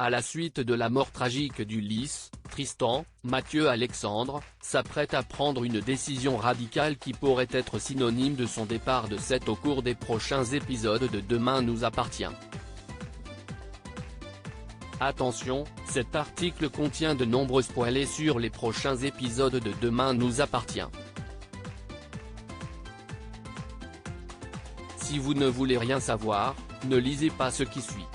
À la suite de la mort tragique d'Ulysse, Tristan, Mathieu Alexandre, s'apprête à prendre une décision radicale qui pourrait être synonyme de son départ de set au cours des prochains épisodes de Demain nous appartient. Attention, cet article contient de nombreux spoilers sur les prochains épisodes de Demain nous appartient. Si vous ne voulez rien savoir, ne lisez pas ce qui suit.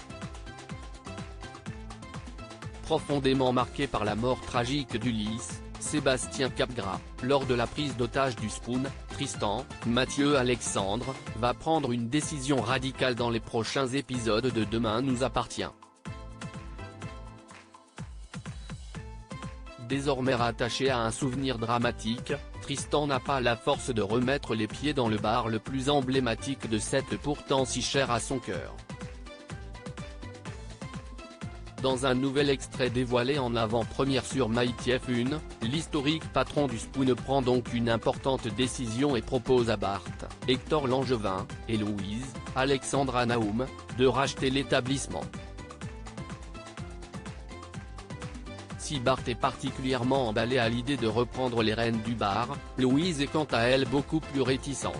Profondément marqué par la mort tragique d'Ulysse, Sébastien Capgras, lors de la prise d'otage du Spoon, Tristan, Mathieu Alexandre, va prendre une décision radicale dans les prochains épisodes de Demain nous appartient. Désormais rattaché à un souvenir dramatique, Tristan n'a pas la force de remettre les pieds dans le bar le plus emblématique de set pourtant si cher à son cœur. Dans un nouvel extrait dévoilé en avant-première sur MyTF1, l'historique patron du Spoon prend donc une importante décision et propose à Bart, Hector Langevin, et Louise, Alexandra Naoum, de racheter l'établissement. Si Bart est particulièrement emballé à l'idée de reprendre les rênes du bar, Louise est quant à elle beaucoup plus réticente.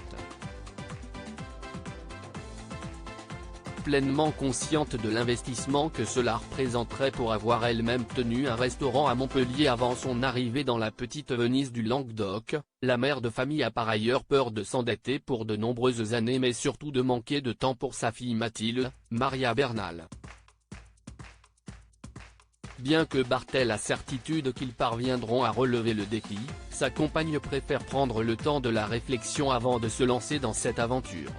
Pleinement consciente de l'investissement que cela représenterait pour avoir elle-même tenu un restaurant à Montpellier avant son arrivée dans la petite Venise du Languedoc, la mère de famille a par ailleurs peur de s'endetter pour de nombreuses années mais surtout de manquer de temps pour sa fille Mathilde, Maria Bernal. Bien que Bart ait la certitude qu'ils parviendront à relever le défi, sa compagne préfère prendre le temps de la réflexion avant de se lancer dans cette aventure.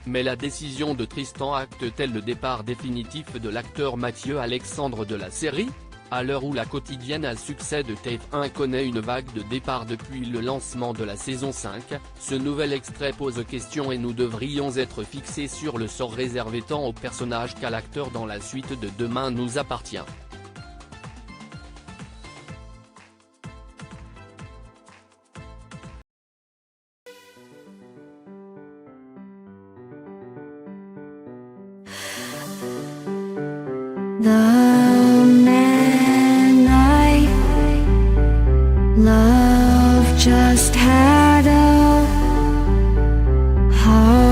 Mais la décision de Tristan acte-t-elle le départ définitif de l'acteur Mathieu Alexandre de la série? À l'heure où la quotidienne à succès de TF1 connaît une vague de départ depuis le lancement de la saison 5, ce nouvel extrait pose question et nous devrions être fixés sur le sort réservé tant au personnage qu'à l'acteur dans la suite de Demain nous appartient. The man I love just had a heart